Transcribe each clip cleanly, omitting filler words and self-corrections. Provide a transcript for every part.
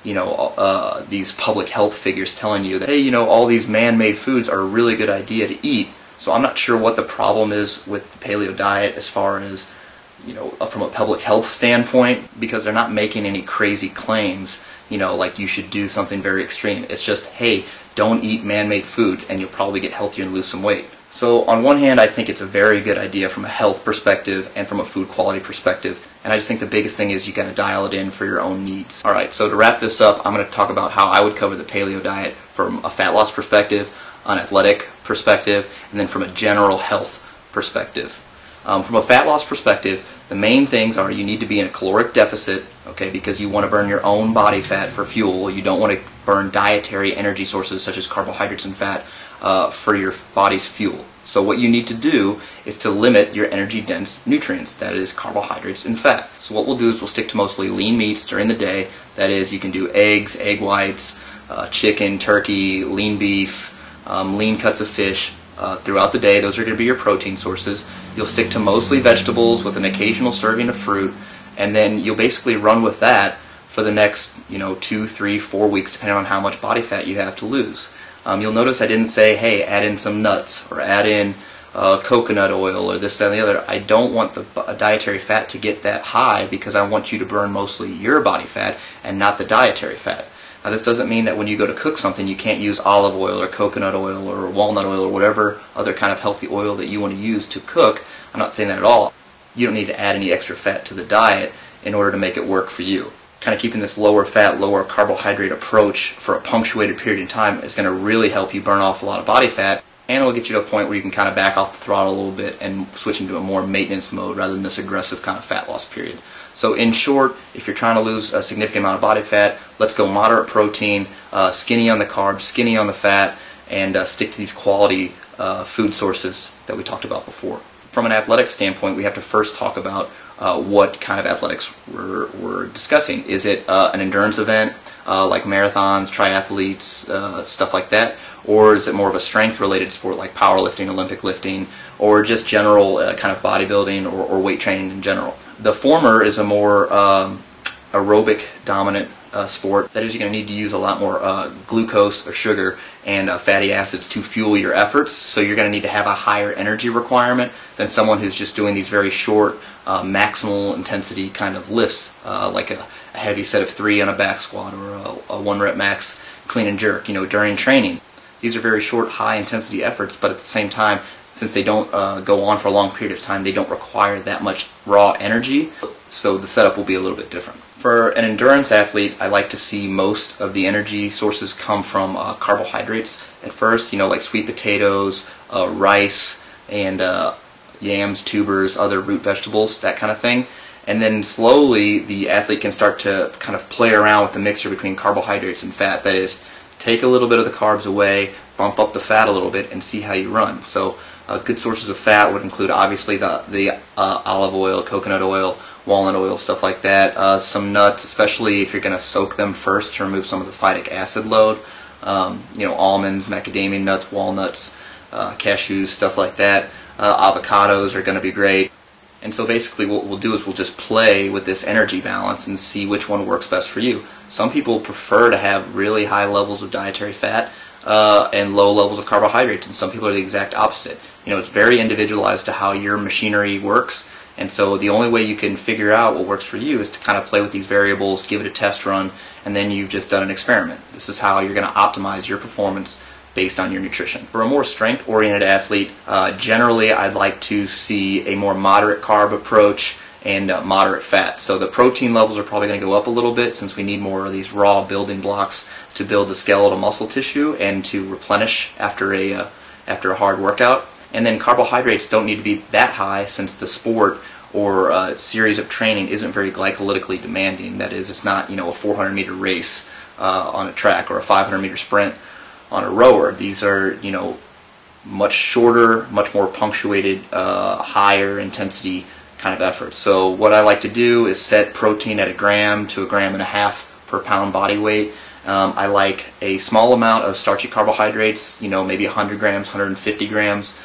these public health figures telling you that, hey, all these man-made foods are a really good idea to eat. So I'm not sure what the problem is with the paleo diet as far as, from a public health standpoint, because they're not making any crazy claims, like you should do something very extreme. It's just, hey, don't eat man-made foods and you'll probably get healthier and lose some weight. So on one hand, I think it's a very good idea from a health perspective and from a food quality perspective. And I just think the biggest thing is you got to dial it in for your own needs. Alright, so to wrap this up, I'm going to talk about how I would cover the paleo diet from a fat loss perspective, an athletic perspective, and then from a general health perspective. From a fat loss perspective, the main things are you need to be in a caloric deficit, okay, because you want to burn your own body fat for fuel. You don't want to burn dietary energy sources such as carbohydrates and fat for your body's fuel. So what you need to do is to limit your energy-dense nutrients, that is carbohydrates and fat. So what we'll do is we'll stick to mostly lean meats during the day. That is, you can do eggs, egg whites, chicken, turkey, lean beef, lean cuts of fish throughout the day. Those are going to be your protein sources. You'll stick to mostly vegetables with an occasional serving of fruit, and then you'll basically run with that for the next 2, 3, 4 weeks, depending on how much body fat you have to lose. You'll notice I didn't say, hey, add in some nuts or add in coconut oil or this, that, and the other. I don't want the dietary fat to get that high because I want you to burn mostly your body fat and not the dietary fat. Now this doesn't mean that when you go to cook something you can't use olive oil or coconut oil or walnut oil or whatever other kind of healthy oil that you want to use to cook. I'm not saying that at all. You don't need to add any extra fat to the diet in order to make it work for you. Kind of keeping this lower fat, lower carbohydrate approach for a punctuated period of time is going to really help you burn off a lot of body fat, and it will get you to a point where you can kind of back off the throttle a little bit and switch into a more maintenance mode rather than this aggressive kind of fat loss period. So in short, if you're trying to lose a significant amount of body fat, let's go moderate protein, skinny on the carbs, skinny on the fat, and stick to these quality food sources that we talked about before. From an athletic standpoint, we have to first talk about what kind of athletics we're discussing. Is it an endurance event like marathons, triathletes, stuff like that? Or is it more of a strength-related sport like powerlifting, Olympic lifting, or just general kind of bodybuilding or weight training in general? The former is a more aerobic-dominant sport. That is, you're going to need to use a lot more glucose or sugar and fatty acids to fuel your efforts, so you're going to need to have a higher energy requirement than someone who's just doing these very short maximal intensity kind of lifts, like a heavy set of 3 on a back squat or a 1 rep max clean and jerk, during training. These are very short, high intensity efforts, but at the same time, since they don't go on for a long period of time, they don't require that much raw energy, so the setup will be a little bit different. For an endurance athlete, I like to see most of the energy sources come from carbohydrates at first, like sweet potatoes, rice, and yams, tubers, other root vegetables, that kind of thing. And then slowly the athlete can start to kind of play around with the mixture between carbohydrates and fat. That is, take a little bit of the carbs away, bump up the fat a little bit, and see how you run. So good sources of fat would include obviously the olive oil, coconut oil, walnut oil, stuff like that. Some nuts, especially if you're going to soak them first to remove some of the phytic acid load. Almonds, macadamia nuts, walnuts, cashews, stuff like that. Avocados are going to be great. And so basically what we'll do is we'll just play with this energy balance and see which one works best for you. Some people prefer to have really high levels of dietary fat and low levels of carbohydrates, and some people are the exact opposite. It's very individualized to how your machinery works, and so the only way you can figure out what works for you is to kind of play with these variables, give it a test run, and then you've just done an experiment. This is how you're going to optimize your performance based on your nutrition. For a more strength-oriented athlete, generally I'd like to see a more moderate carb approach and moderate fat. So the protein levels are probably going to go up a little bit since we need more of these raw building blocks to build the skeletal muscle tissue and to replenish after a hard workout. And then carbohydrates don't need to be that high since the sport or series of training isn't very glycolytically demanding. That is, it's not a 400-meter race on a track or a 500-meter sprint on a rower. These are much shorter, much more punctuated, higher intensity kind of efforts. So what I like to do is set protein at 1 gram to 1.5 grams per pound body weight. I like a small amount of starchy carbohydrates, maybe 100 grams, 150 grams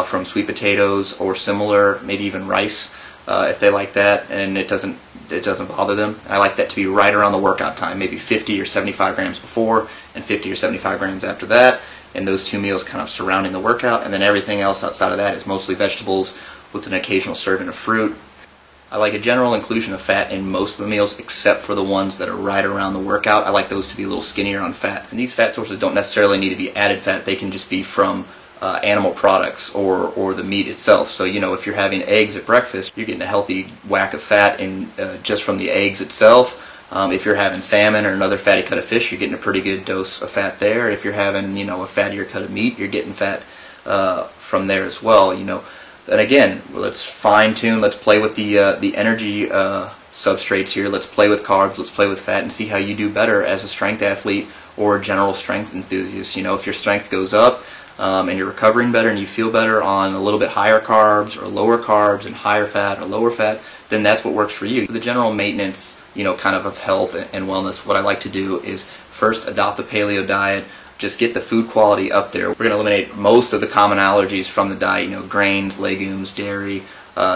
from sweet potatoes or similar, maybe even rice. if they like that and it doesn't bother them. I like that to be right around the workout time, maybe 50 or 75 grams before and 50 or 75 grams after that, and those 2 meals kind of surrounding the workout, and then everything else outside of that is mostly vegetables with an occasional serving of fruit. I like a general inclusion of fat in most of the meals except for the ones that are right around the workout. I like those to be a little skinnier on fat. And these fat sources don't necessarily need to be added fat. They can just be from animal products or the meat itself. So, you know, if you're having eggs at breakfast, you're getting a healthy whack of fat in just from the eggs itself. If you're having salmon or another fatty cut of fish, you're getting a pretty good dose of fat there. If you're having, you know, a fattier cut of meat, you're getting fat from there as well, you know. And again, let's fine tune, let's play with the energy substrates here, let's play with carbs, let's play with fat and see how you do better as a strength athlete or a general strength enthusiast. You know, if your strength goes up and you're recovering better and you feel better on a little bit higher carbs or lower carbs and higher fat or lower fat, then that's what works for you. The general maintenance, you know, kind of health and wellness, what I like to do is first adopt the paleo diet. Just get the food quality up there. We're going to eliminate most of the common allergies from the diet, you know, grains, legumes, dairy,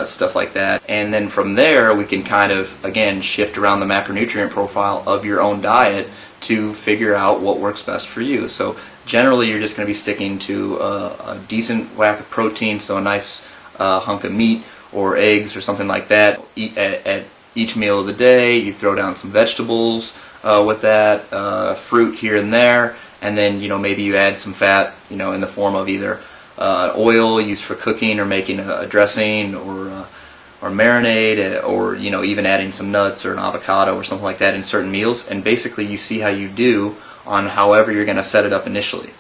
stuff like that. And then from there, we can kind of, again, shift around the macronutrient profile of your own diet to figure out what works best for you. So generally, you're just going to be sticking to a decent whack of protein, so a nice hunk of meat or eggs or something like that. Eat at each meal of the day. You throw down some vegetables with that, fruit here and there. And then, you know, maybe you add some fat, you know, in the form of either oil used for cooking or making a dressing or marinade, or, you know, even adding some nuts or an avocado or something like that in certain meals. And basically you see how you do on however you're going to set it up initially.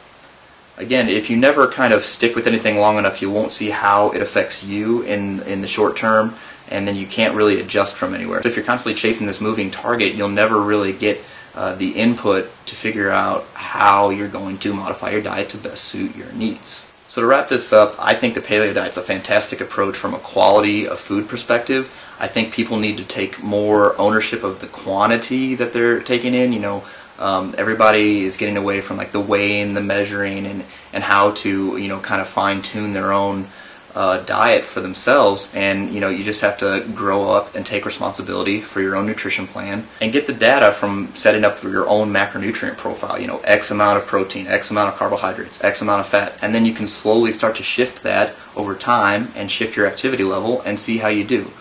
Again, if you never kind of stick with anything long enough, you won't see how it affects you in the short term, and then you can't really adjust from anywhere. So if you're constantly chasing this moving target, you'll never really get the input to figure out how you're going to modify your diet to best suit your needs. So to wrap this up, I think the paleo diet is a fantastic approach from a quality of food perspective. I think people need to take more ownership of the quantity that they're taking in. You know, everybody is getting away from like the weighing, the measuring, and how to, you know, kind of fine tune their own diet for themselves. And, you know, you just have to grow up and take responsibility for your own nutrition plan and get the data from setting up your own macronutrient profile. You know, X amount of protein, X amount of carbohydrates, X amount of fat, and then you can slowly start to shift that over time and shift your activity level and see how you do.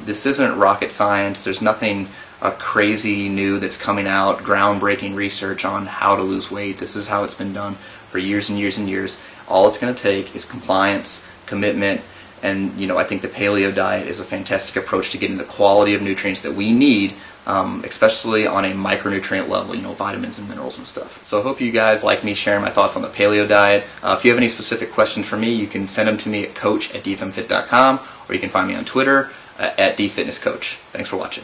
This isn't rocket science. There's nothing crazy new that's coming out, groundbreaking research on how to lose weight. This is how it's been done for years and years and years. All it's going to take is compliance, commitment, and, you know, I think the paleo diet is a fantastic approach to getting the quality of nutrients that we need, especially on a micronutrient level, you know, vitamins and minerals and stuff. So I hope you guys like me sharing my thoughts on the paleo diet. If you have any specific questions for me, you can send them to me at coach@dfmfit.com, or you can find me on Twitter at dfitnesscoach. Thanks for watching.